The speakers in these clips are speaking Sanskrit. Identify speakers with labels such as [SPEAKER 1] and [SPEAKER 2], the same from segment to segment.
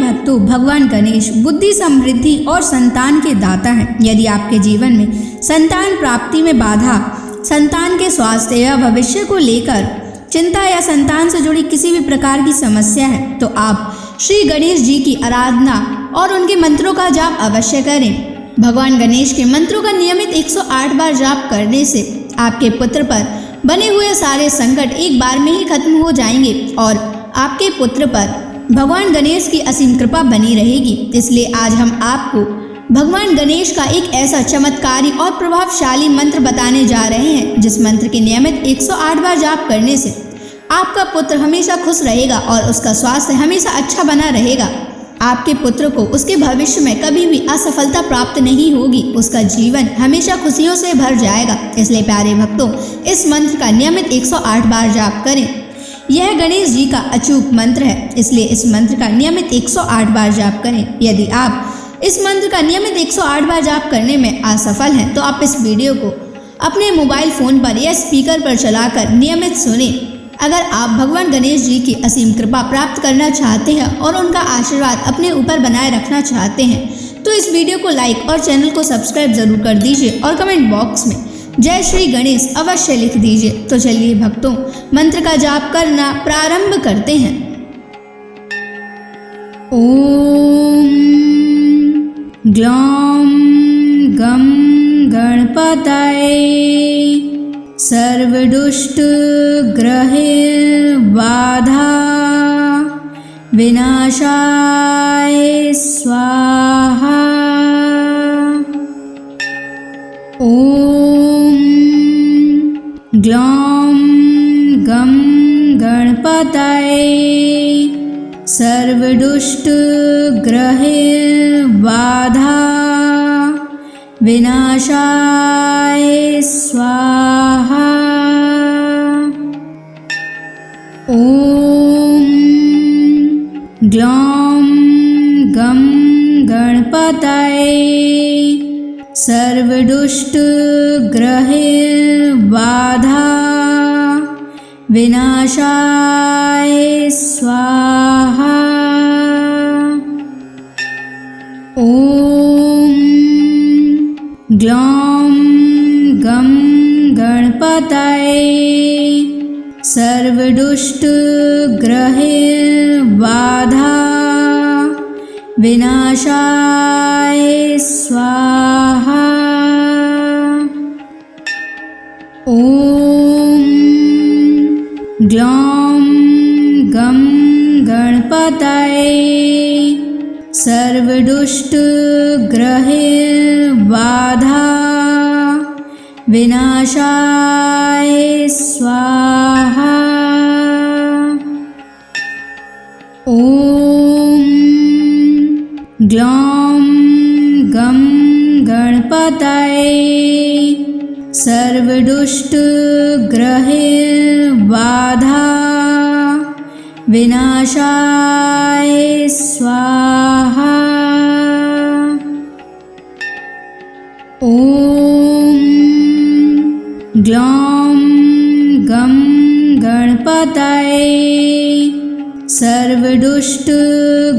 [SPEAKER 1] भक्तों, भगवान गणेश बुद्धि, समृद्धि और संतान के दाता हैं। यदि आपके जीवन में संतान प्राप्ति में बाधा, संतान के स्वास्थ्य या भविष्य को लेकर चिंता या संतान से जुड़ी किसी भी प्रकार की समस्या है, तो आप श्री गणेश जी की आराधना और उनके मंत्रों का जाप अवश्य करें। भगवान गणेश के मंत्रों का नियमित 108 बार जाप करने से आपके पुत्र पर बने हुए सारे संकट एक बार में ही खत्म हो जाएंगे और आपके पुत्र पर भगवान गणेश की असीम कृपा बनी रहेगी। इसलिए आज हम आपको भगवान गणेश का एक ऐसा चमत्कारी और प्रभावशाली मंत्र बताने जा रहे हैं, जिस मंत्र के नियमित 108 बार जाप करने से आपका पुत्र हमेशा खुश रहेगा और उसका स्वास्थ्य हमेशा अच्छा बना रहेगा। आपके पुत्र को उसके भविष्य में कभी भी असफलता प्राप्त नहीं होगी, उसका जीवन हमेशा खुशियों से भर जाएगा। इसलिए प्यारे भक्तों, इस मंत्र का नियमित 108 बार जाप करें। यह गणेश जी का अचूक मंत्र है, इसलिए इस मंत्र का नियमित 108 बार जाप करें। यदि आप इस मंत्र का नियमित 108 बार जाप करने में असफल हैं, तो आप इस वीडियो को अपने मोबाइल फ़ोन पर या स्पीकर पर चलाकर नियमित सुनें। अगर आप भगवान गणेश जी की असीम कृपा प्राप्त करना चाहते हैं और उनका आशीर्वाद अपने ऊपर बनाए रखना चाहते हैं, तो इस वीडियो को लाइक और चैनल को सब्सक्राइब जरूर कर दीजिए और कमेंट बॉक्स में जय श्री गणेश अवश्य लिख दीजिए। तो चलिए भक्तों, मंत्र का जाप करना प्रारंभ करते हैं। ओम ग्लौम गम गणपतये सर्वदुष्ट ग्रहे बाधा विनाशाय स्वाहा। ओम ग्लौम गम गणपतये सर्वदुष्ट ग्रहे बाधा विनाशाय स्वाहा। ओम ग्लौम गम गणपतये सर्वदुष्ट ग्रहे बाधा विनाशाय स्वाहा। ओम ग्लौम गम गणपतये सर्वदुष्ट ग्रहे बाधा विनाशाय स्वाहा। ओम ग्लौम गम गणपतये सर्वदुष्ट ग्रहे बाधा विनाशाय स्वाहा। ओम ग्लौम गम गणपतये सर्वदुष्ट ग्रहे बाधा विनाशाय स्वाहा। ओम ग्लौम गम गणपतये सर्वदुष्ट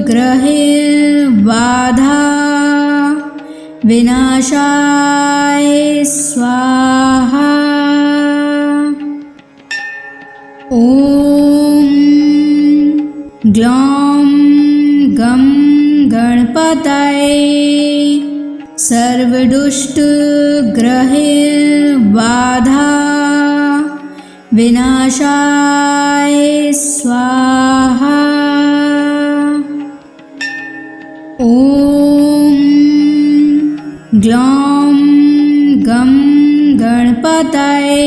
[SPEAKER 1] ग्रहे बाधा विनाशाय स्वाहा। ओम ग्लौम गम गणपतये सर्वदुष्ट ग्रहे बाधा विनाशाय स्वाहा। ओम ग्लौम गम गणपतये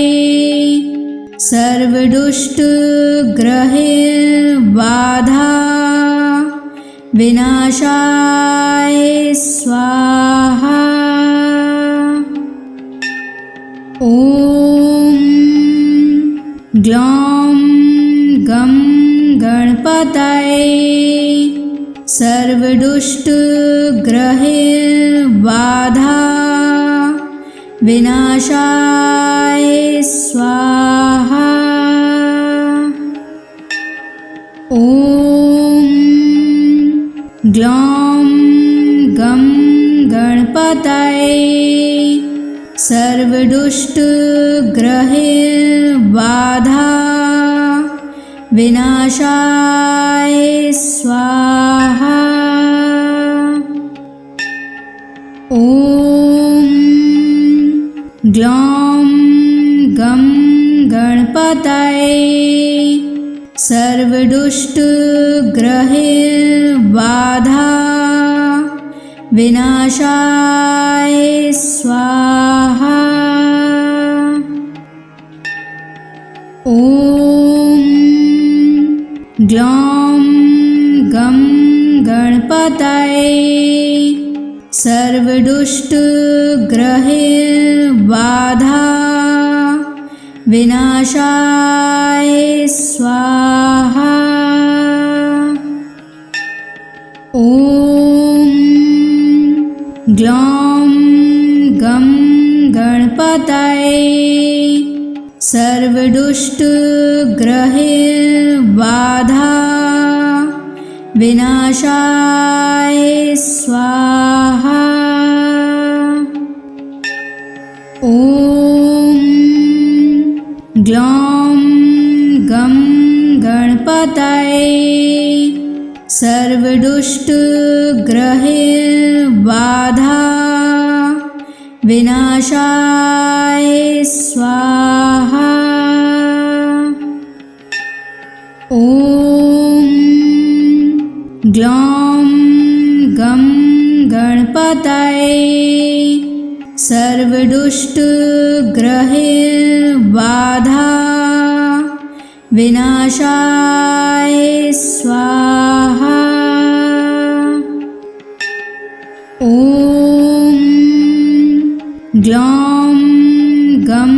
[SPEAKER 1] सर्वदुष्ट ग्रहे बाधा विनाशाय स्वाहा। ओम ग्लौम गम गणपतये सर्वदुष्ट ग्रहे बाधा विनाशाय स्वाहा। ओम ग्लौं गं गणपतये सर्वदुष्टग्रहबाधा विनाशाय स्वाहा। ॐ ग्लौं गं गणपतये सर्वदुष्टग्रहबाधा विनाशाय स्वाहा। ॐ ग्लौं गं गणपतये सर्वदुष्टग्रहबाधा विनाशाय स्वाहा। ॐ ग्लौं गं गणपतये सर्वदुष्टग्रहबाधा विनाशाय स्वाहा। ॐ ग्लौं गं गणपतये सर्वदुष्टग्रहबाधा विनाशाय स्वाहा। ॐ ग्लौं गं गणपतये सर्वदुष्टग्रहबाधा विनाशाय स्वाहा। ॐ ग्लौं गं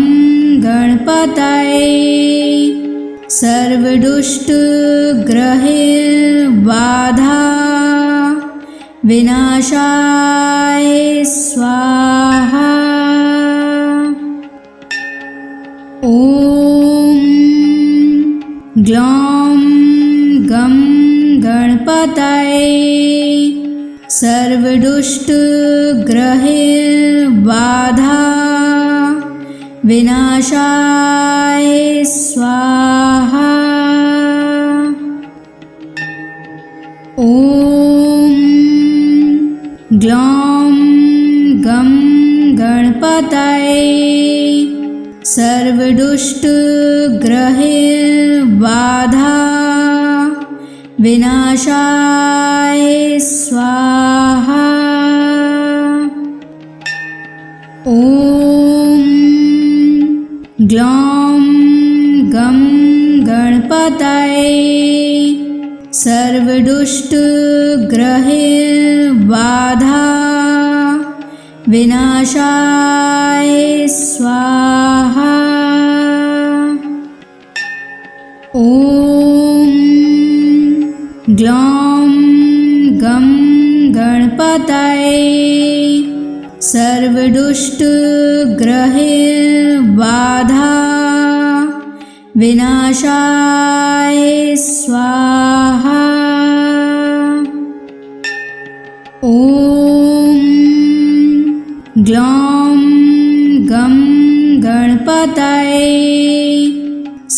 [SPEAKER 1] गणपतये सर्वदुष्टग्रहबाधा विनाशाय स्वाहा। ॐ ग्लौं गं गणपतये सर्वदुष्टग्रहबाधा विनाशाय स्वाहा। ॐ ग्लौं गं गणपतये सर्वदुष्टग्रहबाधा विनाशाय स्वाहा। ॐ ग्लौं गं गणपतये सर्वदुष्टग्रहबाधा विनाशाय स्वाहा। ॐ ग्लौं गं गणपतये सर्वदुष्टग्रहबाधा विनाशाय स्वाहा। ॐ ग्लौं गं गणपतये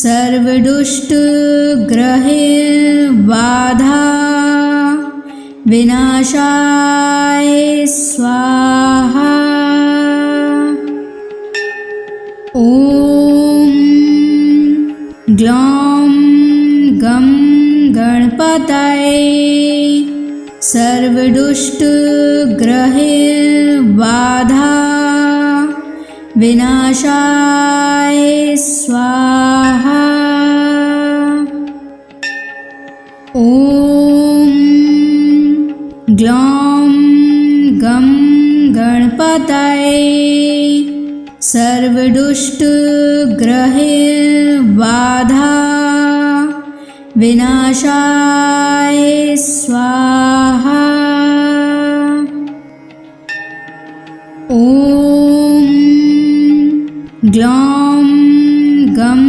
[SPEAKER 1] सर्वदुष्टग्रहबाधा विनाशाय स्वाहा। ॐ ग्लौं गं गणपतये सर्वदुष्टग्रहबाधा विनाशाय स्वाहा। ॐ ग्लौं गं गणपतये सर्वदुष्टग्रहबाधा विनाशाय स्वाहा। ॐ ग्लौं गं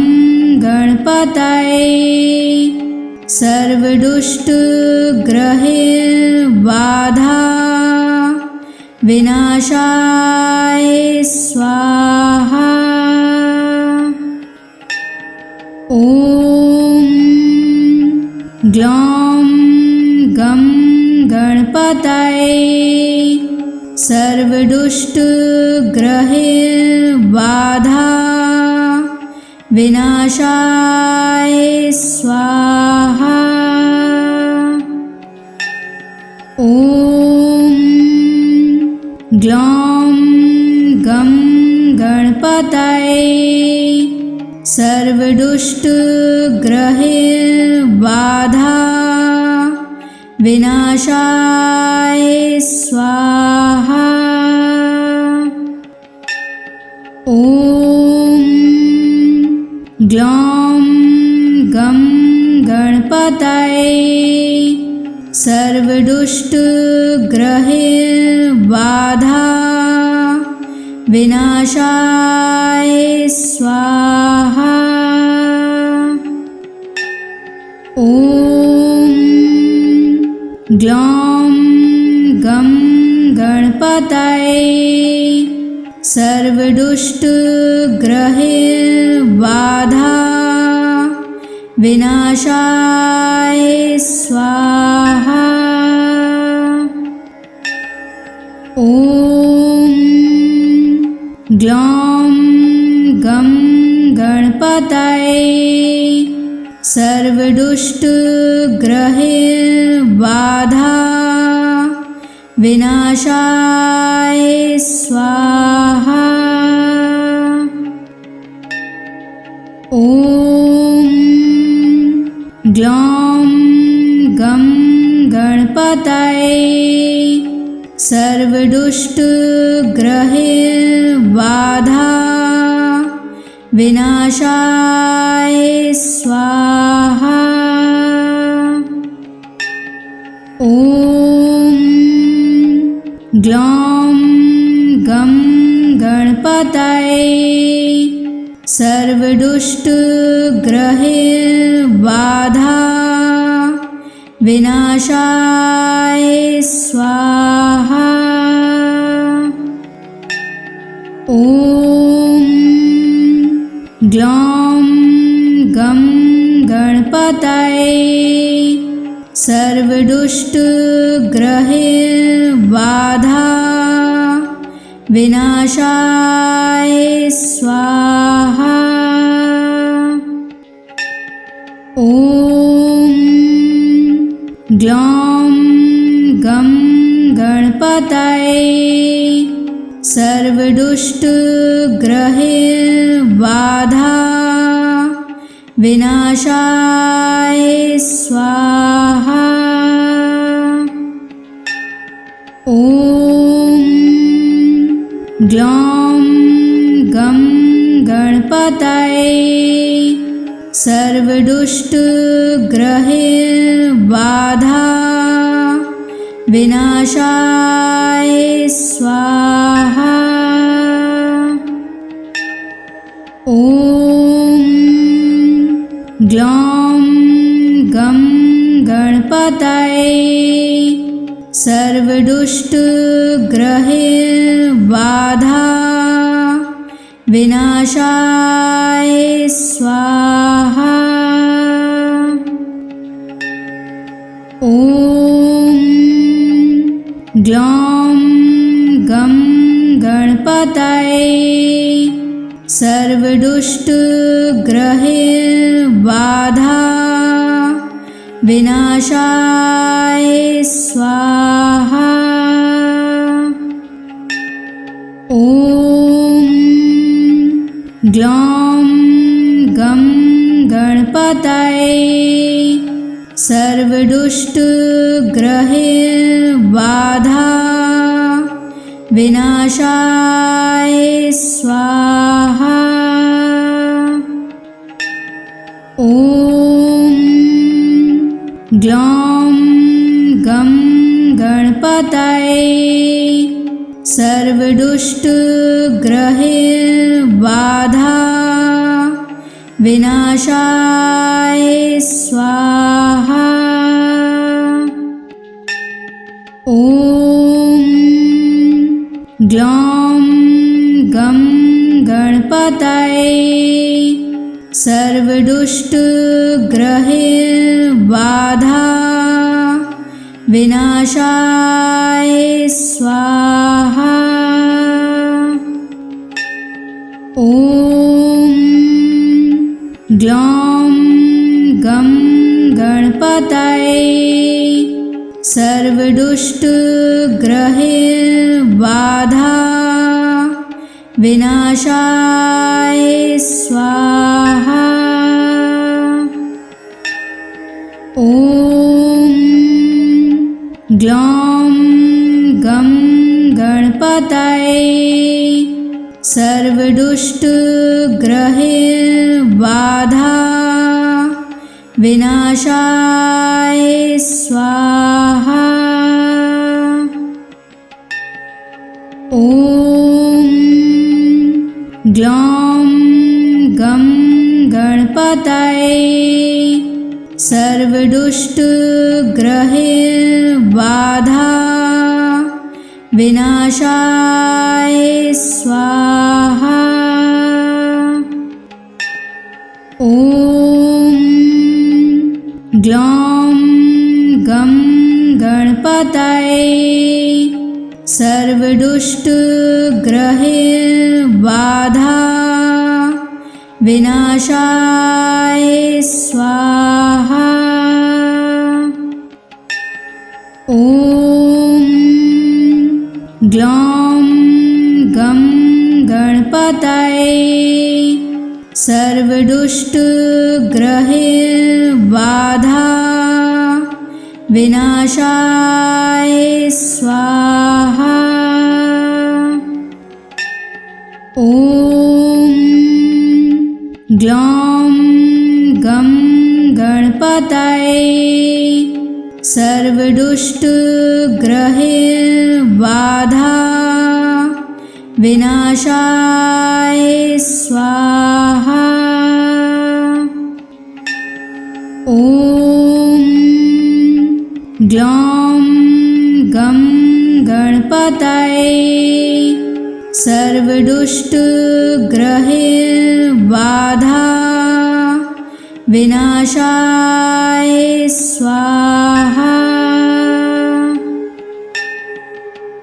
[SPEAKER 1] गणपतये सर्वदुष्टग्रहैर्बाधा विनाशाय स्वाहा। ॐ ग्लौं गं गणपतये सर्वदुष्टग्रहैर्बाधा विनाशाय स्वाहा। ॐ ग्लौं गं गणपतये सर्वदुष्टग्रहैर्बाधा विनाशाय स्वाहा। ॐ ग्लौं गं गणपतये सर्वदुष्टग्रहैर्बाधा विनाशाय स्वाहा। ॐ ग्लौं गं गणपतये सर्वदुष्टग्रहैर्बाधा विनाशाय स्वाहा। ॐ ग्लौं गं गणपतये सर्वदुष्टग्रहैर्बाधा विनाशाय स्वाहा। ॐ ग्लौं गं गणपतये सर्वदुष्टग्रहैर्बाधा विनाशाय स्वाहा। ॐ ग्लौं गं गणपतये सर्वदुष्टग्रहैर्बाधा विनाशाय स्वाहा। ॐ ग्लौं गं गणपतये सर्वदुष्टग्रहैर्बाधा विनाशाय स्वाहा। ॐ ग्लौं गं गणपतये सर्वदुष्टग्रहैर्बाधा विनाशाय स्वाहा। ॐ ग्लौं गं गणपतये सर्वदुष्टग्रहैर्बाधा विनाशाय स्वाहा। ॐ ग्लौं गं गणपतये सर्वदुष्टग्रहैर्बाधा विनाशाय स्वाहा। ॐ ग्लौं गं गणपतये सर्वदुष्टग्रहैर्बाधा विनाशाय स्वाहा। ॐ ग्लौं गं गणपतये सर्वदुष्टग्रहैर्बाधा विनाशाय स्वाहा। ॐ ग्लौं गं गणपतये सर्वदुष्टग्रहैर्बाधा विनाशाय स्वाहा। ॐ ग्लौं गं गणपतये सर्वदुष्टग्रहबाधा विनाशाय स्वाहा। ॐ ग्लौं गं गणपतये सर्वदुष्टग्रहबाधा विनाशाय स्वाहा। ॐ ग्लौं गं गणपतये सर्वदुष्टग्रहबाधा विनाशाय स्वाहा। ॐ ग्लौं गं गणपतये सर्वदुष्टग्रहबाधा विनाशाय स्वाहा। ॐ ग्लौं गं गणपतये सर्वदुष्टग्रहबाधा विनाशाय स्वाहा। ॐ ग्लौं गं गणपतये सर्वदुष्टग्रहबाधा विनाशाय स्वाहा। ॐ ग्लौं गं गणपतये सर्वदुष्टग्रहबाधा विनाशाय स्वाहा। ॐ ग्लौं गं गणपतये सर्वदुष्टग्रहबाधा विनाशाय स्वाहा।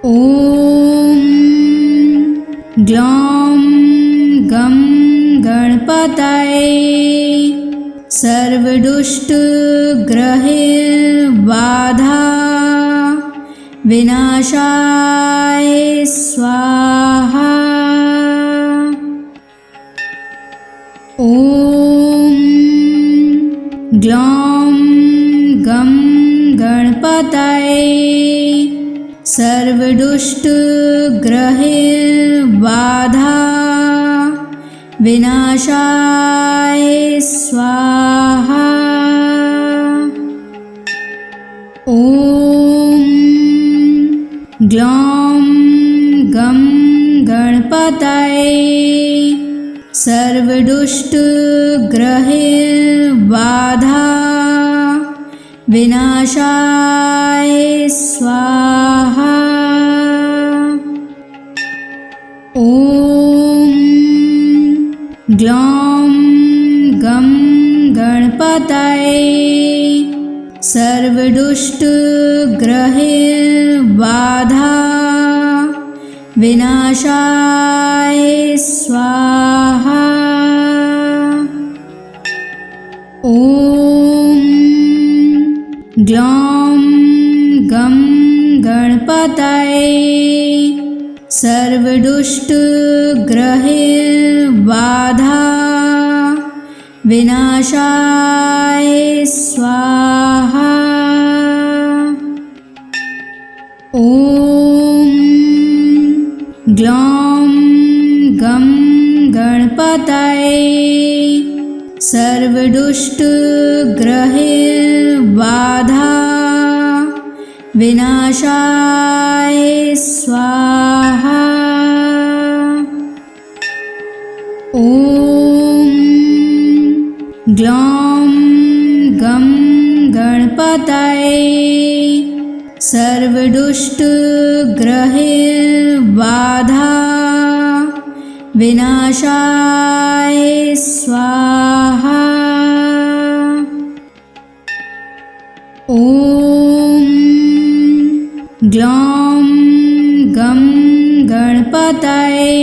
[SPEAKER 1] ॐ ग्लौं गं गणपतये सर्वदुष्टग्रहबाधा विनाशाय स्वाहा। ॐ ग्लौं गं गणपतये सर्वदुष्टग्रहबाधा विनाशाय स्वाहा। ॐ ग्लौं गं गणपतये सर्वदुष्टग्रहबाधा विनाशाय स्वाहा। ॐ ग्लौं गं गणपतये सर्वदुष्टग्रहबाधा विनाशाय स्वाहा। ॐ ग्लौं गं गणपतये सर्वदुष्टग्रहबाधा विनाशाय स्वाहा। ॐ ग्लौं गं गणपतये सर्वदुष्टग्रहबाधा विनाशाय स्वाहा। ॐ ग्लौं गं गणपतये सर्वदुष्टग्रहबाधा विनाशाय स्वाहा। ॐ ग्लौं गं गणपतये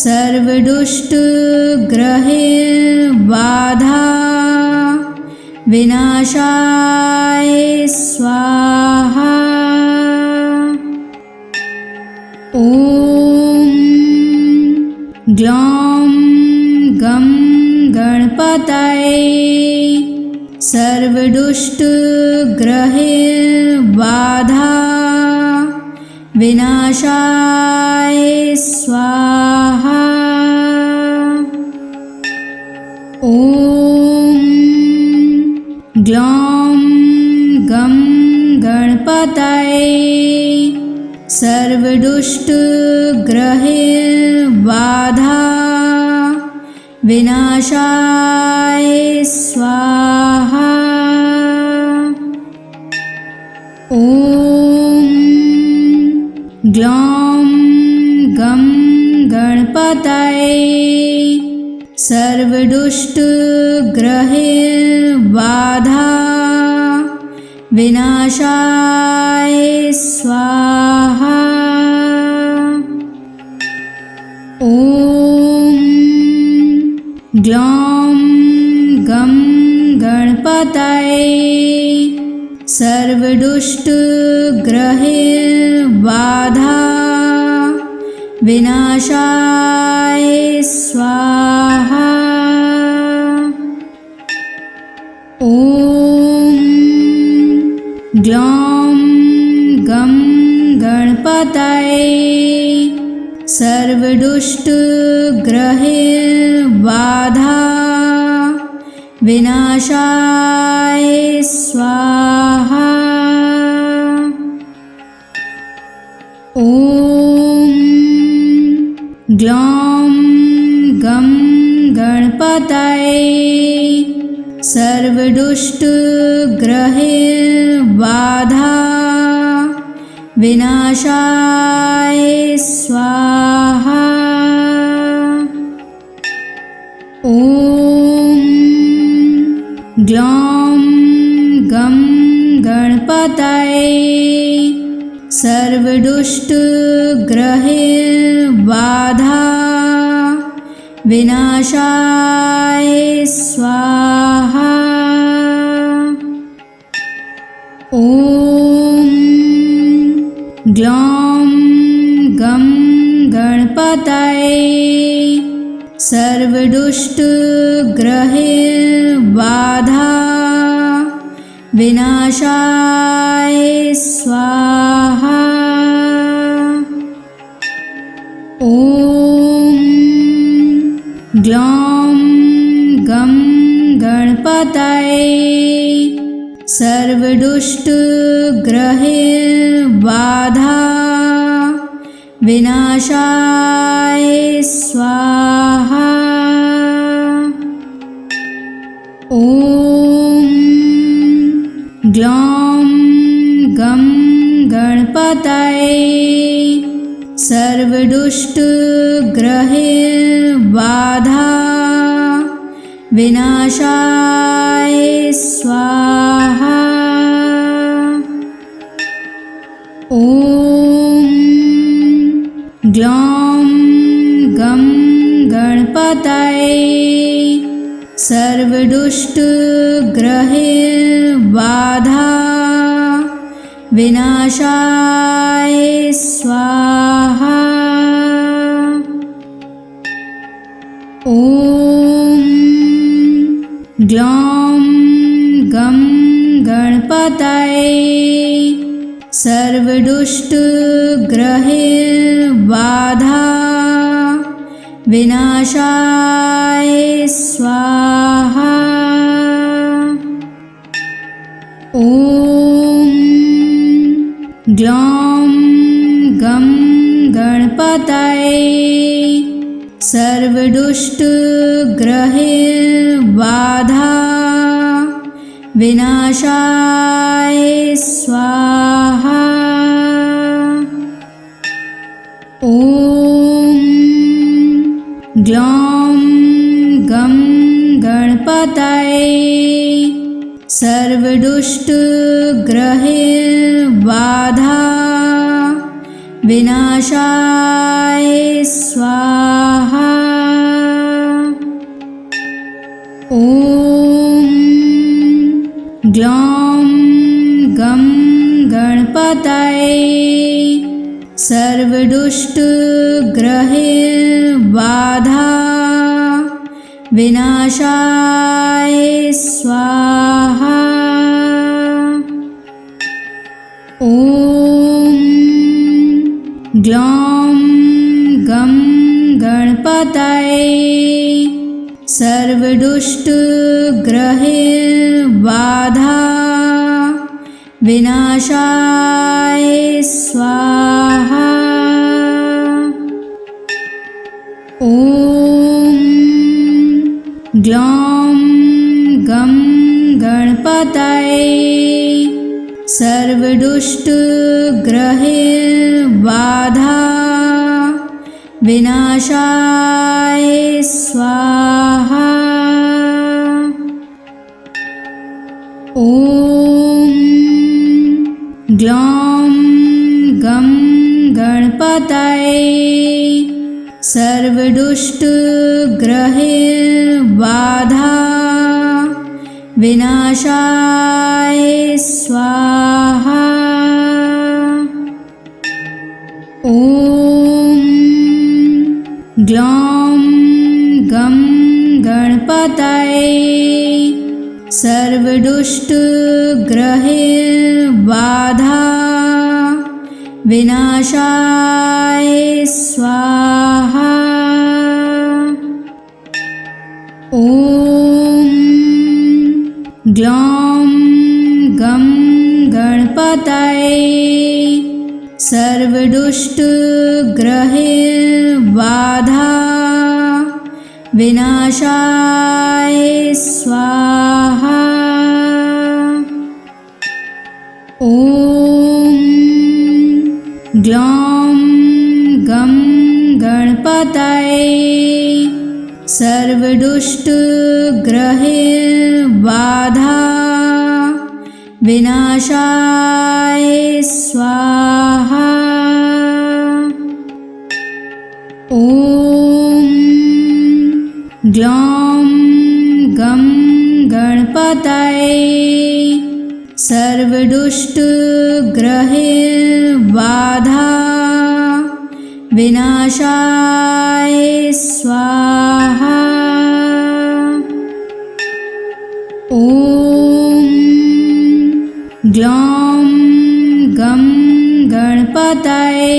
[SPEAKER 1] सर्वदुष्टग्रहबाधा विनाशाय स्वाहा। ॐ ग्लौं गं गणपतये सर्वदुष्टग्रहबाधा विनाशाय स्वाहा। ॐ ग्लौं गं गणपतये सर्वदुष्टग्रहबाधा विनाशाय स्वाहा। ॐ ग्लौं गं गणपतये सर्वदुष्टग्रहबाधा विनाशाय स्वाहा। ॐ ग्लौं गं गणपतये सर्वदुष्टग्रहबाधा विनाशाय स्वाहा। ॐ ग्लौं गं गणपतये सर्वदुष्टग्रहबाधा विनाशाय स्वाहा। ॐ ग्लौं गं गणपतये सर्वदुष्टग्रहबाधा विनाशाय स्वाहा। ॐ ग्लौं गं गणपतये सर्वदुष्टग्रहबाधा विनाशाय स्वाहा। ॐ ग्लौं गं गणपतये सर्वदुष्टग्रहबाधा विनाशाय स्वाहा। ॐ ग्लौं गं गणपतये सर्वदुष्टग्रहबाधा विनाशाय स्वाहा। ॐ ग्लौं गं गणपतये सर्वदुष्टग्रहबाधा विनाशाय स्वाहा। ॐ ग्लौं गं गणपतये सर्वदुष्टग्रहबाधा विनाशाय स्वाहा। ॐ ग्लौं गं गणपतये सर्वदुष्टग्रहबाधा विनाशाय स्वाहा। ॐ ग्लौं गं गणपतये सर्व सर्वदुष्टग्रहैर्बाधा विनाशाय स्वाहा। ॐ ग्लौं गं गणपतये सर्वदुष्टग्रहैर्बाधा विनाशाय स्वाहा। ॐ ग्लौं गं गणपतये सर्वदुष्टग्रहैर्बाधा विनाशाय स्वाहा। ॐ ग्लौं गं गणपतये सर्वदुष्टग्रहैर्बाधा विनाशाय स्वाहा। ॐ ग्लौं गं गणपतये सर्वदुष्टग्रहैर्बाधा विनाशाय स्वाहा। ॐ ग्लौं गं गणपतये सर्वदुष्टग्रहैर्बाधा विनाशाय स्वाहा। ॐ ग्लौं गं गणपतये सर्वदुष्टग्रहैर्बाधा विनाशाय स्वाहा। ॐ ग्लौं गं गणपतये सर्वदुष्टग्रहैर्बाधा विनाशाय स्वाहा। ॐ ग्लौं गं गणपतये सर्वदुष्टग्रहैर्बाधा विनाशाय स्वाहा। ॐ ग्लौं गं गणपतये सर्वदुष्टग्रहैर्बाधा विनाशाय स्वाहा। ॐ ग्लौं गं गणपतये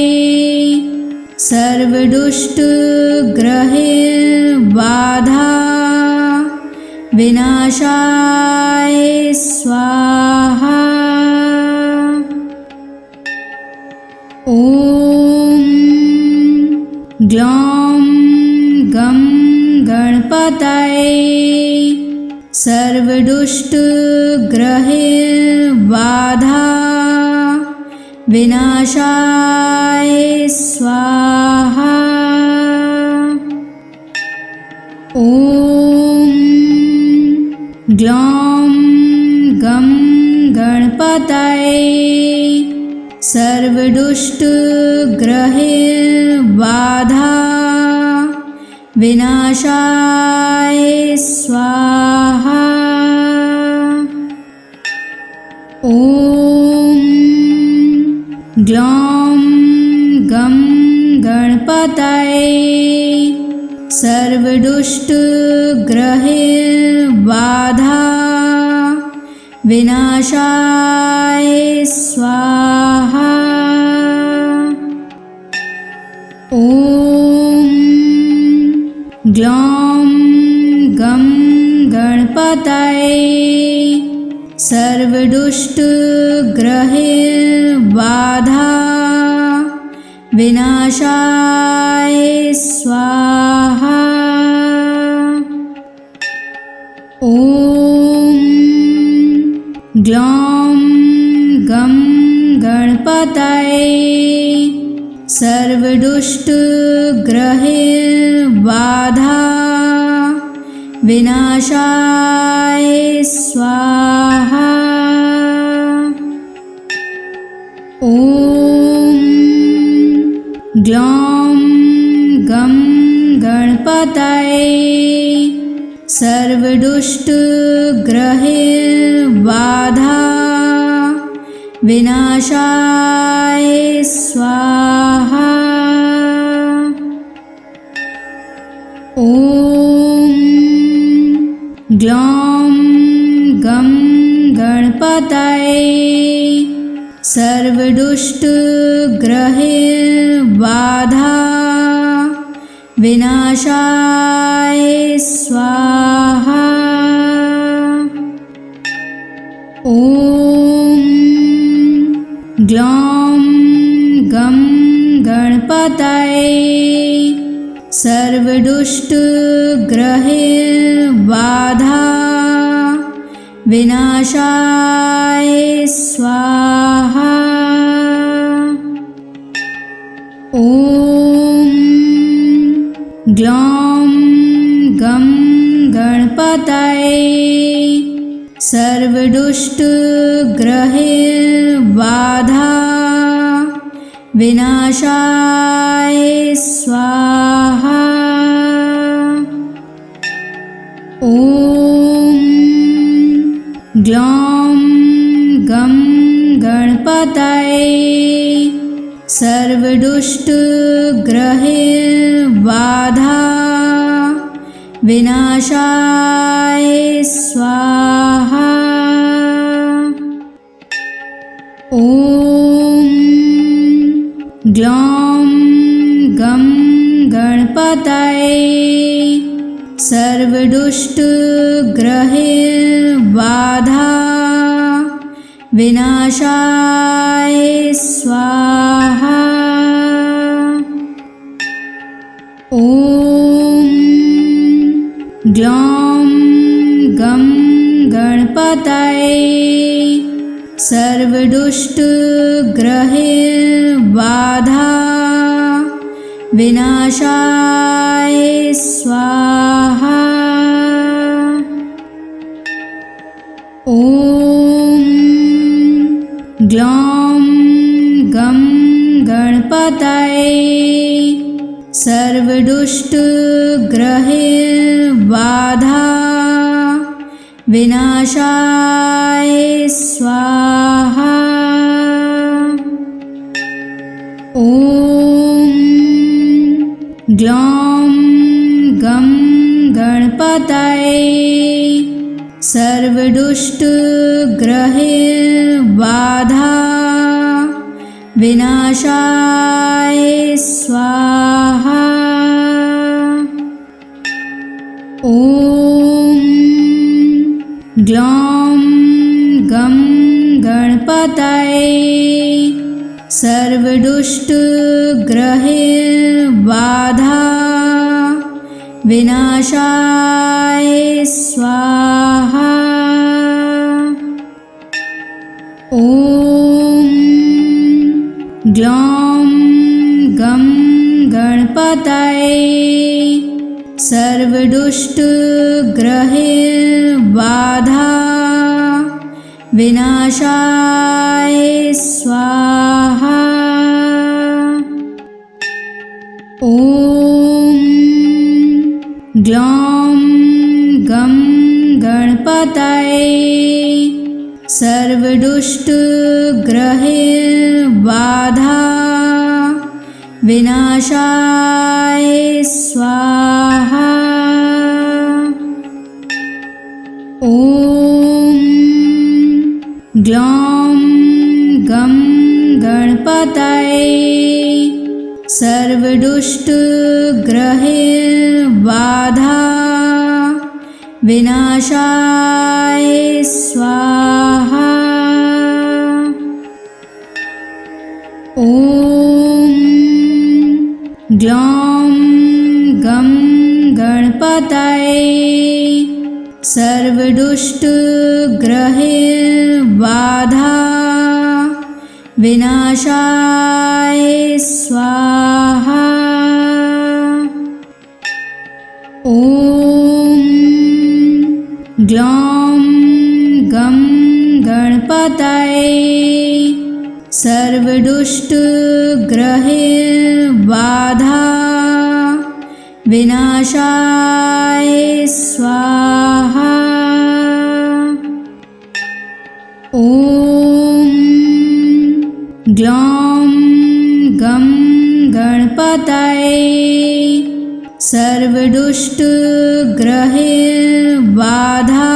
[SPEAKER 1] सर्वदुष्टग्रहैर्बाधा विनाशाय स्वाहा। ॐ ग्लौं गं गणपतये सर्वदुष्टग्रहैर्बाधा विनाशाय स्वाहा। ॐ ग्लौं गं गणपतये सर्वदुष्टग्रहैर्बाधा विनाशाय स्वाहा। ॐ ग्लौं गं गणपतये सर्वदुष्टग्रहैर्बाधा विनाशाय स्वाहा। ॐ ग्लौं गं गणपतये सर्वदुष्टग्रहैर्बाधा विनाशाय स्वाहा। ग्लौं गं गणपतये सर्वदुष्टग्रहबाधा विनाशाय स्वाहा। ॐ ग्लौं गं गणपतये सर्वदुष्टग्रहबाधा विनाशाय स्वाहा। ॐ ग्लौं गं गणपतये सर्वदुष्टग्रहबाधा विनाशाय स्वाहा। ॐ ग्लौं गं गणपतये सर्वदुष्टग्रहबाधा विनाशाय स्वाहा। ॐ ग्लौं गं गणपतये सर्वदुष्टग्रहबाधा विनाशाय स्वाहा। ॐ ग्लौं गं गणपतये सर्वदुष्टग्रहबाधा विनाशाय स्वाहा। ॐ ग्लौं गं गणपतये सर्वदुष्टग्रहबाधा विनाशाय स्वाहा। ॐ ग्लौं गं गणपतये सर्वदुष्टग्रहबाधा विनाशाय स्वाहा। ॐ ग्लौं गं गणपतये सर्वदुष्टग्रहबाधा विनाशाय स्वाहा। ॐ ग्लौं गं गणपतये सर्वदुष्टग्रहबाधा विनाशाय स्वाहा। ॐ ग्लौं गं गणपतये सर्वदुष्टग्रहबाधा विनाशाय स्वाहा। ॐ ग्लौं गं गणपतये सर्वदुष्टग्रहबाधा विनाशाय स्वाहा। ॐ ग्लौं गं गणपतये सर्वदुष्टग्रहबाधा विनाशाय स्वाहा। ॐ ग्लौं गं गणपतये सर्वदुष्टग्रहबाधा विनाशाय स्वाहा। ॐ ग्लौं गं गणपतये सर्वदुष्टग्रहैर्बाधा विनाशाय स्वाहा। ॐ ग्लौं गं गणपतये सर्वदुष्टग्रहैर्बाधा विनाशाय स्वाहा। ॐ ग्लौं गं गणपतये सर्वदुष्टग्रहैर्बाधा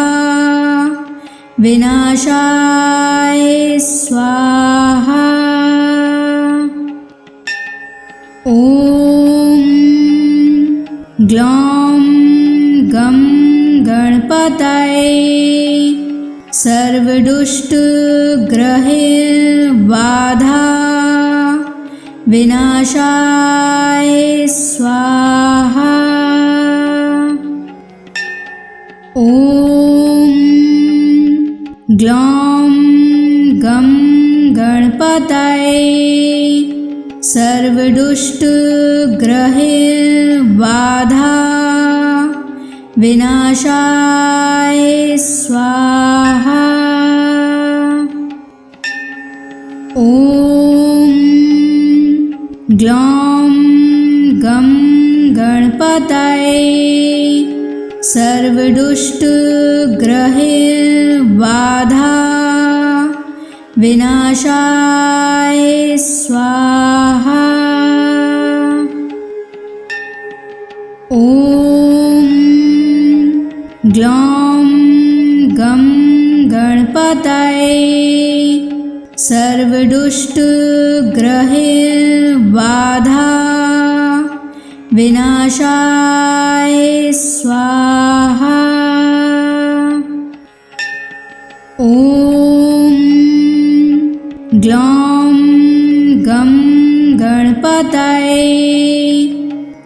[SPEAKER 1] विनाशाय स्वाहा। ॐ ग्लौं गं गणपतये सर्वदुष्टग्रहैर्बाधा विनाशाय स्वाहा। ॐ ग्लौं गं गणपतये सर्वदुष्टग्रहैर्बाधा विनाशाय स्वाहा। ॐ ग्लौं गं गणपतये सर्वदुष्टग्रहैर्बाधा विनाशाय स्वाहा। ॐ ग्लौं गं गणपतये सर्वदुष्टग्रहैर्बाधा विनाशाय स्वाहा। ॐ ग्लौं गं गणपतये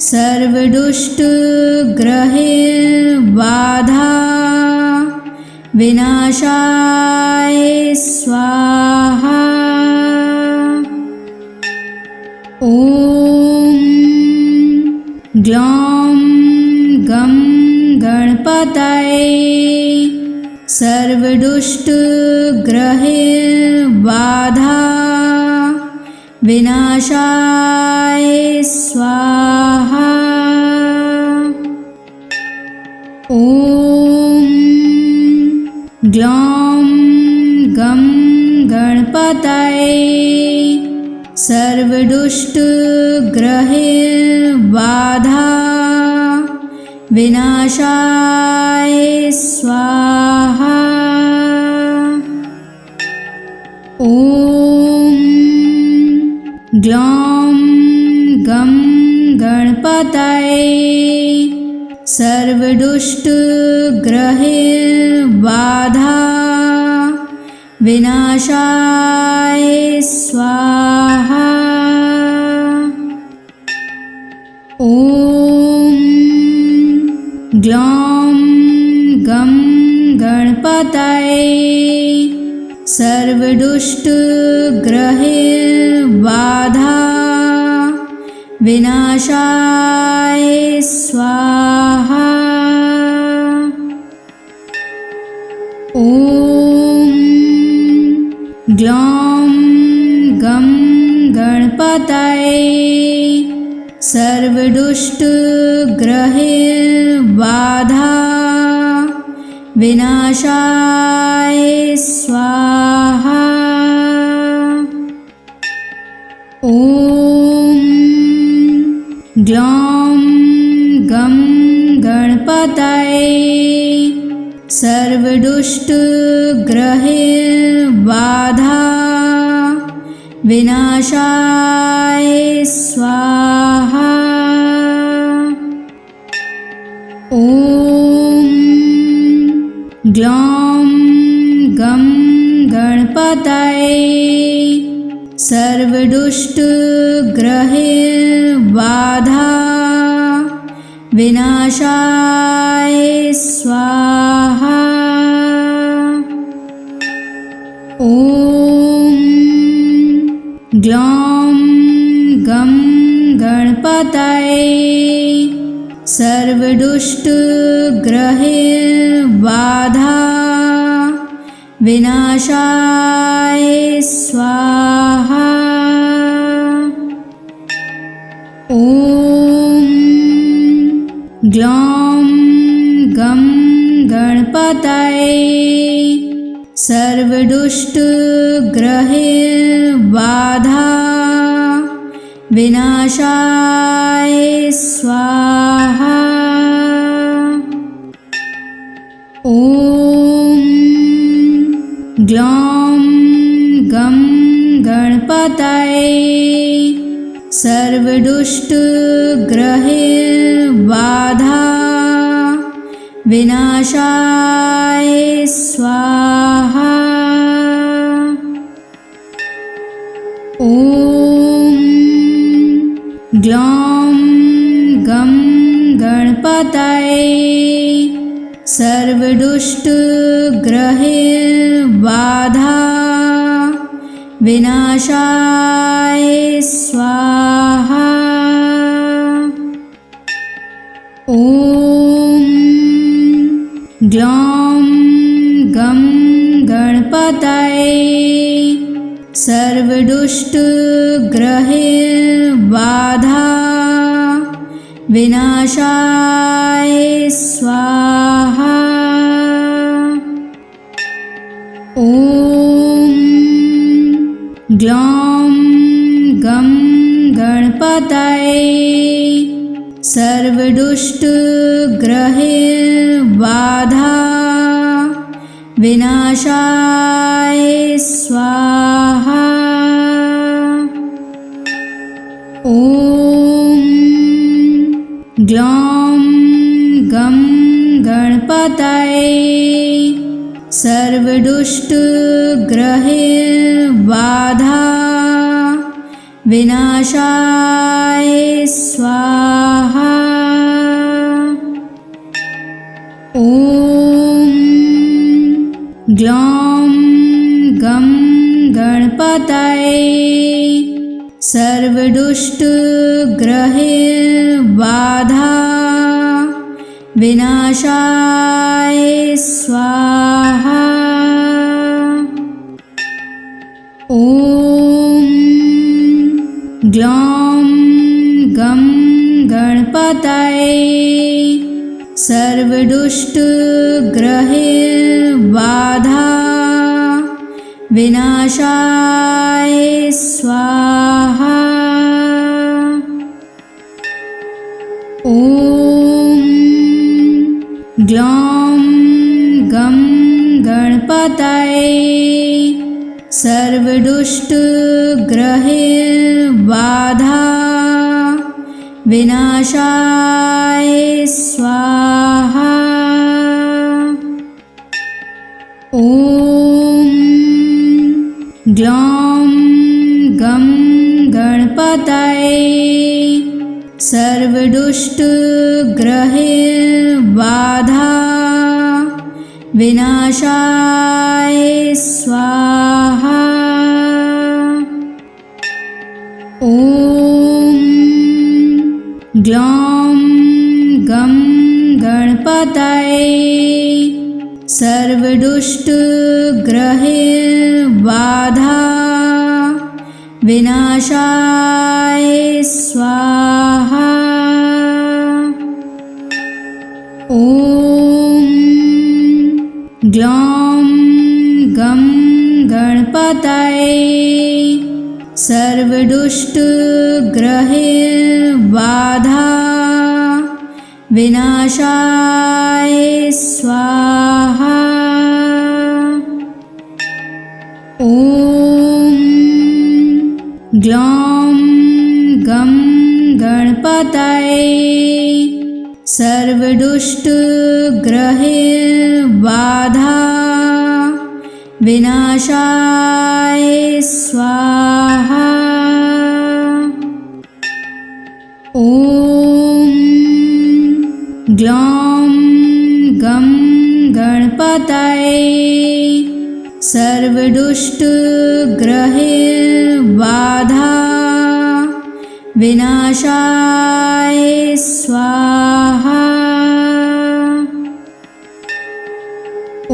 [SPEAKER 1] सर्वदुष्टग्रहैर्बाधा विनाशाय स्वाहा। ॐ ग्लौं गं गणपतये सर्वदुष्टग्रहैर्बाधा विनाशाय स्वाहा। ॐ ग्लौं गं गणपतये सर्वदुष्टग्रहैर्बाधा विनाशाय स्वाहा। ॐ ग्लौं गं गणपतये सर्वदुष्टग्रहैर्बाधा विनाशाय स्वाहा। ॐ ग्लौं गं गणपतये सर्वदुष्टग्रहैर्बाधा विनाशाय स्वाहा। ॐ ग्लौं गं गणपतये सर्वदुष्टग्रहैर्बाधा विनाशाय स्वाहा। ॐ ग्लौं गं गणपतये सर्वदुष्टग्रहैर्बाधा विनाशाय स्वाहा। ॐ ग्लौं गं गणपतये सर्वदुष्टग्रहैर्बाधा विनाशाय स्वाहा। ग्लौं गं गणपतये सर्वदुष्टग्रहबाधा विनाशाय स्वाहा। ॐ ग्लौं गं गणपतये सर्वदुष्टग्रहबाधा विनाशाय स्वाहा। ॐ ग्लौं गं गणपतये सर्वदुष्टग्रहबाधा विनाशाय स्वाहा। ॐ ग्लौं गं गणपतये सर्वदुष्टग्रहबाधा विनाशाय स्वाहा। ॐ ग्लौं गं गणपतये सर्वदुष्टग्रहबाधा विनाशाय स्वाहा। ॐ ग्लौं गं गणपतये सर्वदुष्टग्रहबाधा विनाशाय स्वाहा। ॐ ग्लौं गं गणपतये सर्वदुष्टग्रहबाधा विनाशाय स्वाहा। ॐ ग्लौं गं गणपतये सर्वदुष्टग्रहबाधा विनाशाय स्वाहा। ॐ ग्लौं गं गणपतये सर्वदुष्टग्रहबाधा विनाशाय स्वाहा। ॐ ग्लौं गं गणपतये सर्वदुष्टग्रहबाधा विनाशाय स्वाहा। ॐ ग्लौं गं गणपतये सर्वदुष्टग्रहबाधा विनाशाय स्वाहा। ॐ ग्लौं गं गणपतये सर्वदुष्टग्रहबाधा विनाशाय स्वाहा। ॐ ग्लौं गं गणपतये सर्वदुष्टग्रहबाधा विनाशाय स्वाहा। ॐ ग्लौं गं गणपतये सर्वदुष्टग्रहबाधा विनाशाय स्वाहा। ॐ ग्लौं गं गणपतये सर्वदुष्टग्रहबाधा विनाशाय स्वाहा। ॐ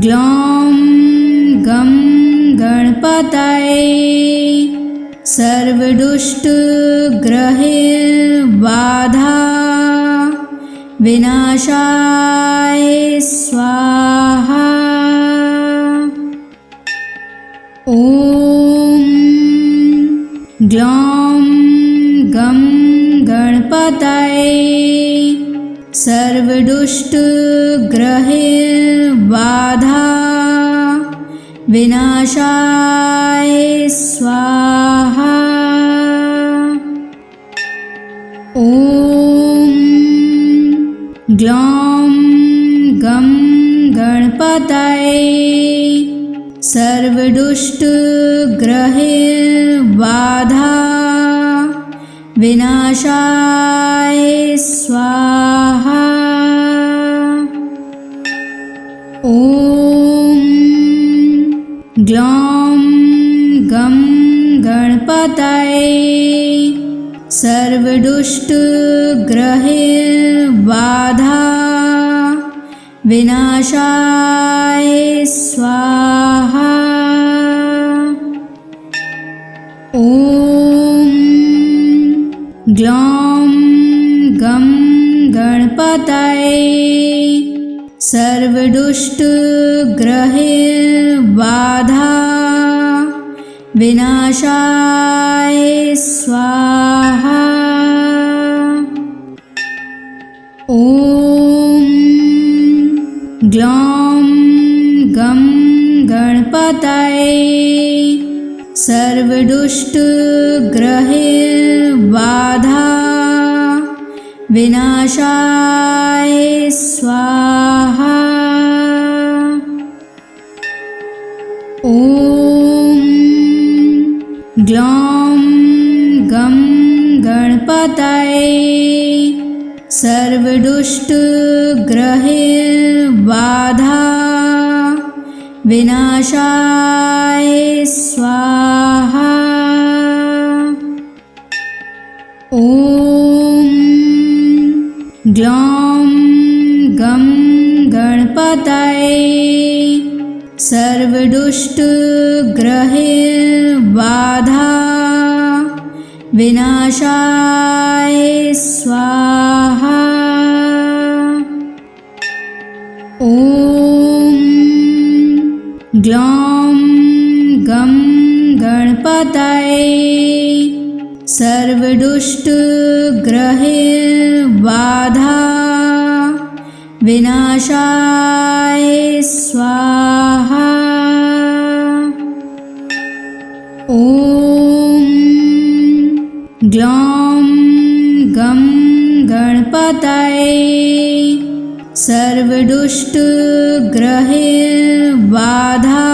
[SPEAKER 1] ग्लौं गं गणपतये सर्वदुष्टग्रहबाधा विनाशाय स्वाहा। ॐ ग्लौं गं गणपतये सर्वदुष्टग्रहबाधा विनाशाय स्वाहा। ॐ ग्लौं गं गणपतये सर्वदुष्टग्रहबाधा विनाशाय स्वाहा। ॐ ग्लौं गं गणपतये सर्वदुष्टग्रहबाधा विनाशाय स्वाहा। ॐ ग्लौं गं गणपतये सर्वदुष्टग्रहबाधा विनाशाय स्वाहा। ॐ ग्लौं गं गणपतये सर्वदुष्टग्रहबाधा विनाशाय स्वाहा। ॐ ग्लौं गं गणपतये सर्वदुष्टग्रहबाधा विनाशाय स्वाहा। ॐ ग्लौं गं गणपतये सर्वदुष्टग्रहबाधा विनाशाय स्वाहा। ॐ ग्लौं गं गणपतये सर्वदुष्टग्रहबाधा विनाशाय स्वाहा। ॐ ग्लौं गं गणपतये सर्वदुष्टग्रहबाधा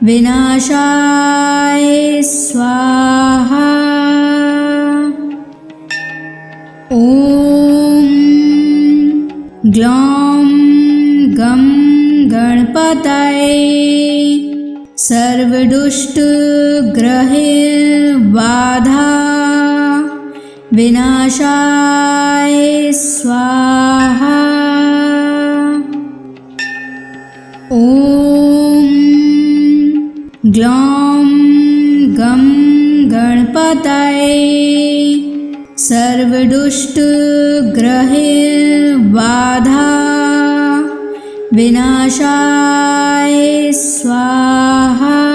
[SPEAKER 1] विनाशाय स्वाहा। ॐ ग्लौं गं गणपतये सर्वदुष्टग्रहबाधा विनाशाय स्वाहा। ॐ ग्लौं गं गणपतये सर्वदुष्टग्रहबाधा विनाशाय स्वाहा।